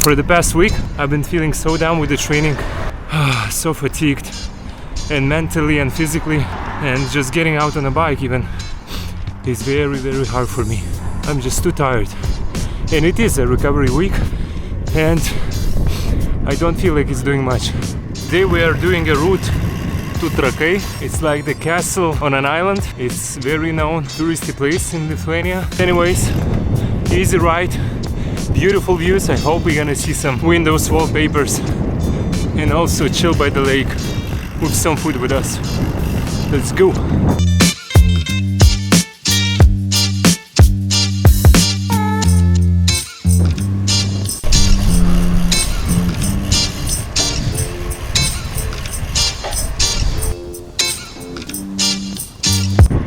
For the past week, I've been feeling so down with the training, so fatigued, and mentally and physically, and just getting out on a bike even is very, very hard for me. I'm just too tired. And it is a recovery week, and I don't feel like it's doing much. Today we are doing a route to Trakai. It's like the castle on an island. It's very known touristy place in Lithuania. Anyways, easy ride, beautiful views. I hope we're gonna see some windows wallpapers and also chill by the lake with some food with us. Let's go.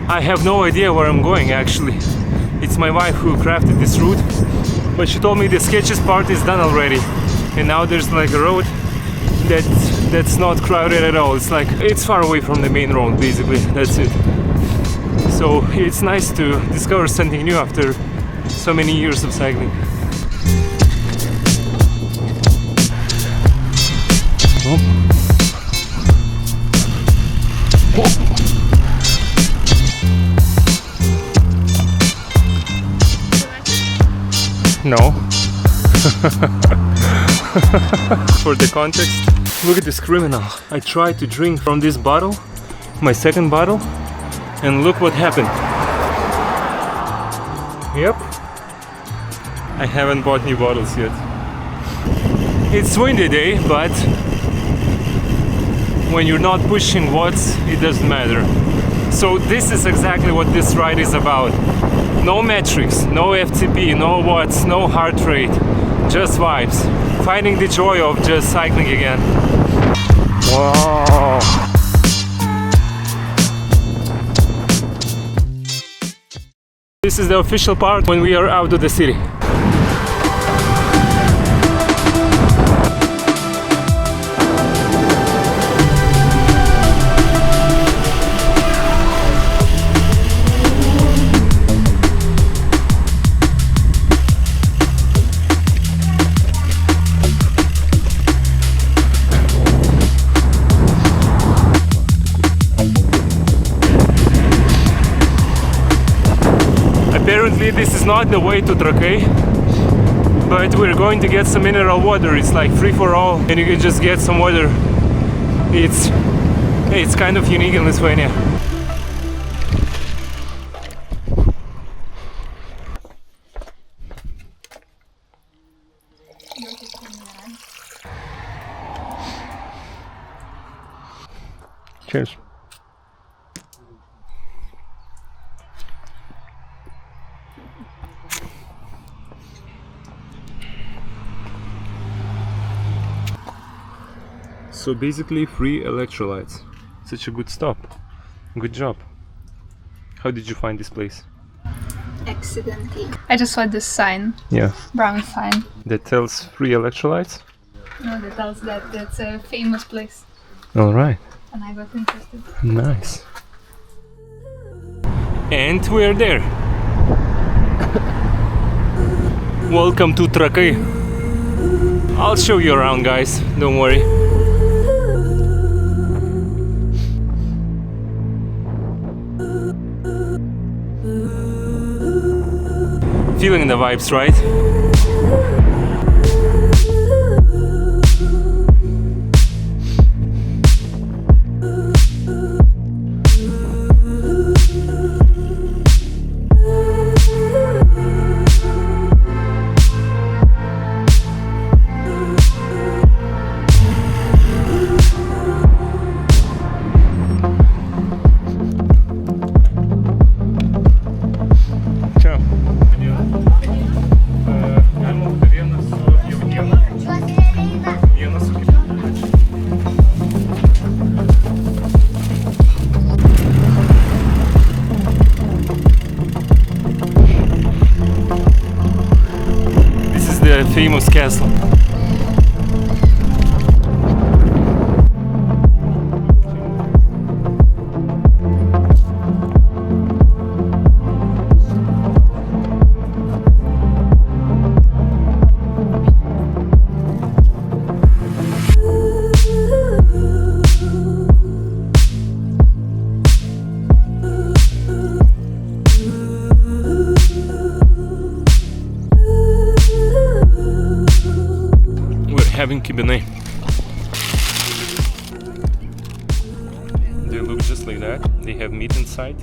I have no idea where I'm going actually. It's my wife who crafted this route, but she told me the sketchiest part is done already, and now there's like a road that's not crowded at all. It's like it's far away from the main road basically. That's it. So it's nice to discover something new after so many years of cycling. No. For the context, look at this criminal. I tried to drink from this bottle, my second bottle, and look what happened. Yep. I haven't bought new bottles yet. It's windy day, but when you're not pushing watts, it doesn't matter. So this is exactly what this ride is about. No metrics, no FTP, no watts, no heart rate, just vibes. Finding the joy of just cycling again. Wow! This is the official part when we are out of the city. Apparently this is not the way to Trakai, but we're going to get some mineral water. It's like free for all, and you can just get some water. It's kind of unique in Lithuania. Cheers. So basically free electrolytes. Such a good stop. Good job. How did you find this place? Accidentally. I just saw this sign. Yeah. Brown sign. That tells free electrolytes? No, that tells that it's a famous place. Alright. And I got interested. Nice. And we're there. Welcome to Trakai. I'll show you around, guys. Don't worry. Feeling the vibes, right? Famous castle. slibinai. They look just like that. They have meat inside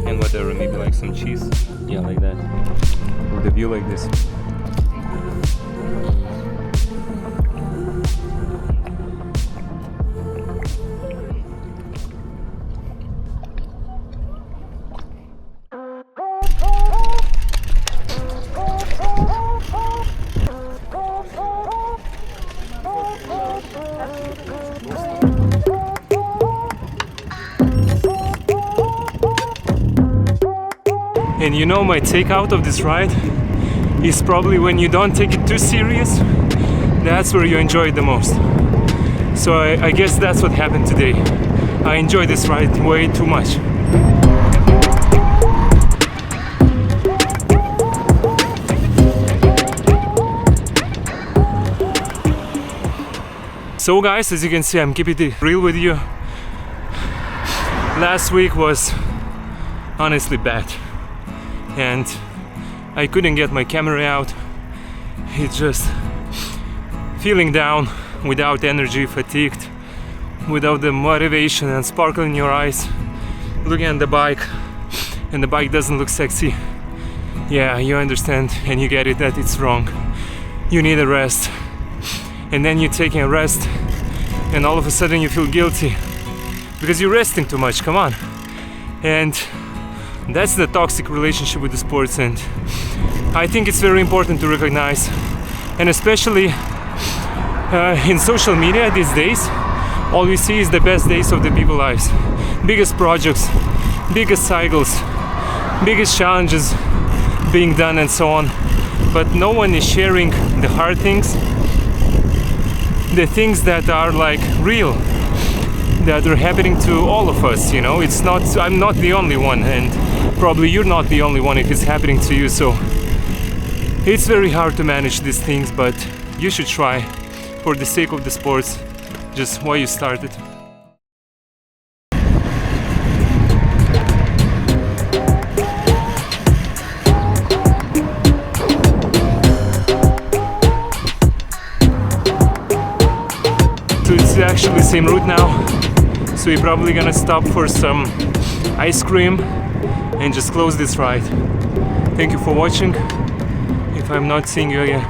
and whatever, maybe like some cheese. Yeah, like that. With a view like this. And you know, my takeout of this ride is probably when you don't take it too serious, that's where you enjoy it the most. So I guess that's what happened today. I enjoyed this ride way too much. So guys, as you can see, I'm keeping it real with you. Last week was honestly bad. And I couldn't get my camera out. It's just feeling down, without energy, fatigued, without the motivation and sparkle in your eyes, looking at the bike, and the bike doesn't look sexy. Yeah, you understand and you get it that it's wrong. You need a rest. And then you're taking a rest and all of a sudden you feel guilty because you're resting too much, come on. And that's the toxic relationship with the sports, and I think it's very important to recognize, and especially in social media these days, all we see is the best days of the people's lives. Biggest projects, biggest cycles, biggest challenges being done and so on. But no one is sharing the hard things, the things that are like real, that are happening to all of us, you know. It's not, I'm not the only one, and probably you're not the only one if it's happening to you. So it's very hard to manage these things, but you should try for the sake of the sports, just why you started. So it's actually the same route now. So we're probably gonna stop for some ice cream and just close this ride. Thank you for watching. If I'm not seeing you again,